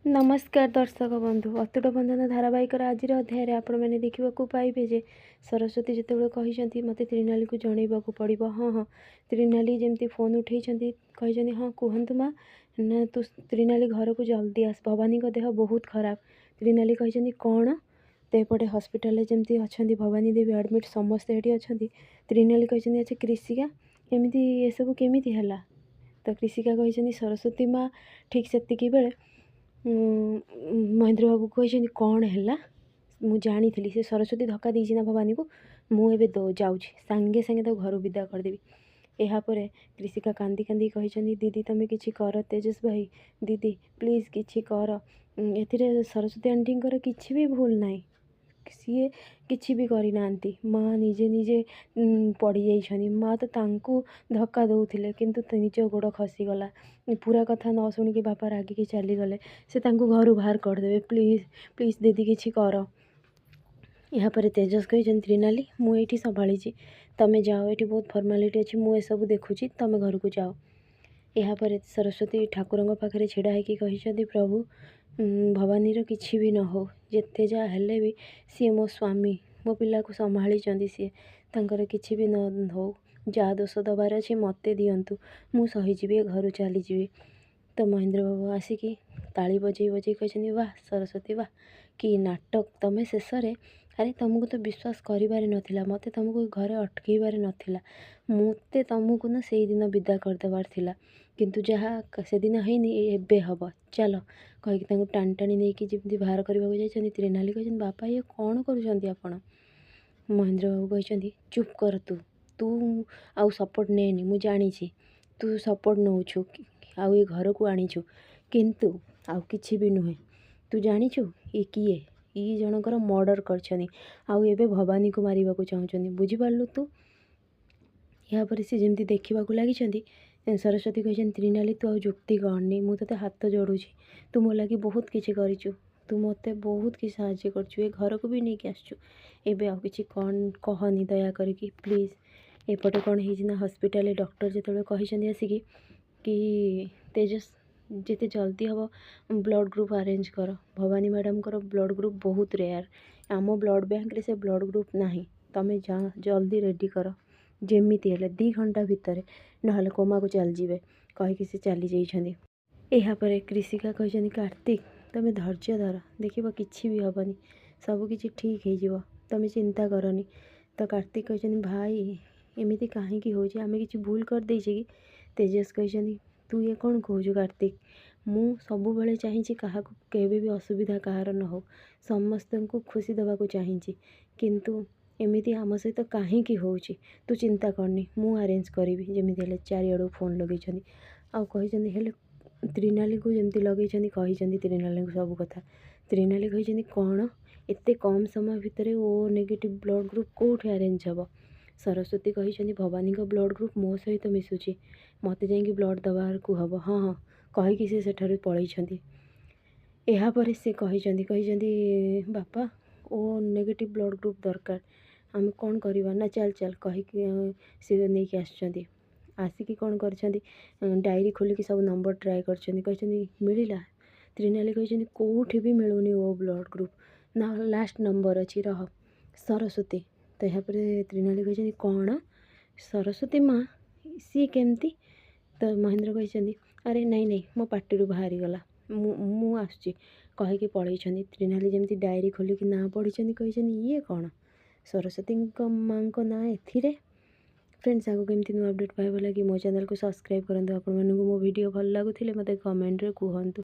नमस्कार दर्शक बंधु अतुट बंधन धारावाहिक आज अध्याय आपण मैंने देखा पाइबे जे सरस्वती जिते कहते मत त्रिनाली को जनवाक पड़ो। हाँ हाँ त्रिनाली जमी फोन उठे कहते हाँ कहतु माँ ना तू त्रिनाली घर को जल्दी आस भवानी का देह बहुत खराब। त्रिनाली कहते कौन तो एपटे हस्पिटाल जमी अच्छा भवानी देवी एडमिट समस्ते ये अच्छा। त्रिनाली कहते अच्छा कृषिका एमती ये सब केमी है तो कृषिका कहते सरस्वती माँ ठीक से बेले महेंद्र बाबू कहते कौन है मुझे जानी से सरस्वती धक्का देना ना भवानी को मुझे जाऊँ सांगे सांगे तो घर विदा करदेवी। यापर कृषिका कांदी कांदी कहते दीदी तुम कि कर तेजस भाई दीदी प्लीज कि कर ए सरस्वती आंटी किसी भी भूल ना सी किसी भी करना माँ निजे निजे पड़ जा माँ तो तांको धक्का दौले किंतु निज गोड़ खसीगला पूरा कथा न शुणिकी बापा रागिकी चलीगले से घर बाहर करदे प्लीज प्लीज दीदी किसी कर। यापर तेजस कही त्रिनाली मुझे संभाली तमें जाओ ये बहुत फर्मालीटी अच्छी मुझे सब देखुची तमें घर को जाओ। यापर सरस्वती ठाकुर पाखे छिड़ा होगी कही प्रभु भवानी किसी भी न हो जिते जहाँ हेले भी सी मो स्वामी मो पिला को संभाली सी तांकर किसी भी न हो जहाँ दोष दबार अच्छे मत दिंतु मु सहीजी घर चलीजी। तो महेंद्र बाबू आसिकी ताली बजे बजे कहते वाह सरस्वती वाह कि नाटक तमें शेष में अरे तुमको तो विश्वास करिबारे नथिला मते तुमको घरे अटकेबारे नथिला मते तुमको ना से दिन विदा करदेवार थिला किंतु जहाँ से दिन हैनी एबे हब चलो कहीकि टाणी टाणी नहीं जमी बाहर करने जाइए। त्रिनाली कहते बापा ये कौन कर महेंद्र बाबू कहते चुप कर तू तू आउ सपोर्ट नेनी मु जानी तू सपोर्ट नौछु आउ ये घर को आनीचु किंतु आउ किछि भी नुहे तू जानीचु ये किए ये जनकर मर्डर कर आउ एबे भवानी को मारिबा को चाहूचंदी बुझिपारलु तू। यापर सी जमी देखा लगी सरस्वती कहते त्रिनाली तू आउ जुक्ति करनी मु ते हाथ जोड़ुची तू मो लगी बहुत किसी करिचु तू मते बहुत किसी साहाय्य करचु ए घर को भी नहीं कि आसचु एबे आउ किछि कौन कहनी दया करके प्लीज। एपटे कौन है हस्पिटाल डॉक्टर जो कही आसिकी कि तेजस जिते जल्दी हम ब्लड ग्रुप अरेंज कर भवानी मैडम को ब्लड ग्रुप बहुत रेयर आम ब्लड बैंक रे से ब्लड ग्रुप नहीं तमें जा जल्दी रेडी कर जेमिति हेले 2 घंटा भितर ना कोमा को चल जीवे कहीकि से चली जाइछंदी। यापर कृषिका कहते कार्तिक तमें धैर्य धर देख कि भी हेनी सबकि ठीक हो तमें चिंता करनी। तो कार्तिक कहते भाई एमती कहीं हो आम कि भूल कर देचे कि तेजस कहते तू ये कौन कहूँ कार्तिक मु सब बेले चाहिए क्या केबे भी असुविधा कहार न हो समस्त को खुशी देवाक चाहिए किंतु एमती आम सहित कहीं होची तू चिंता करनी मु अरेंज करी जमी चारिआडू फोन लगे आउ कही त्रिनाली को जमी लगे कही त्रिनाली को सब कथा त्रिनाली कही कौन एते कम समय भितर ओ नेगेटिव ब्लड ग्रुप कौटे अरेंज हम सरस्वती कही भवानी का ब्लड ग्रुप मो सहित मिसुची मत जाकि ब्लड दबार को हम हाँ हाँ कहीकि से सेठारु पलैछंती। यापर से कही बापा ओ नेगेटिव ब्लड ग्रुप दरकार आम कौन करवा ना चल चल कहीकि सी नहीं आसुँच आसिकी कौन कर डायरी खोलिकी सब नंबर ट्राए कर मिलला त्रिनाली कहते कौटे भी मिलूनी ओ ब्लड ग्रुप ना लास्ट नंबर अच्छी रह सरस्वती। तो यहाँ पर त्रिनाली कहते कौन सरस्वती माँ सी केमती तो महेंद्र कहते अरे नहीं नहीं मो पार्टी बाहरी गला मु आसुची कहीकि पलैछंदी। त्रिनाली जमी डायरी खोलिकी ना पढ़ी कहते ये कौन सरस्वती माँ को ना ए फ्रेंड्स आगे केमती नुआ अपडेट पाइबा लगी मो चैनल को सब्सक्राइब करंतु। आपण मानकु मो वीडियो भल लागुथिले मते कमेंट रे कहंतु।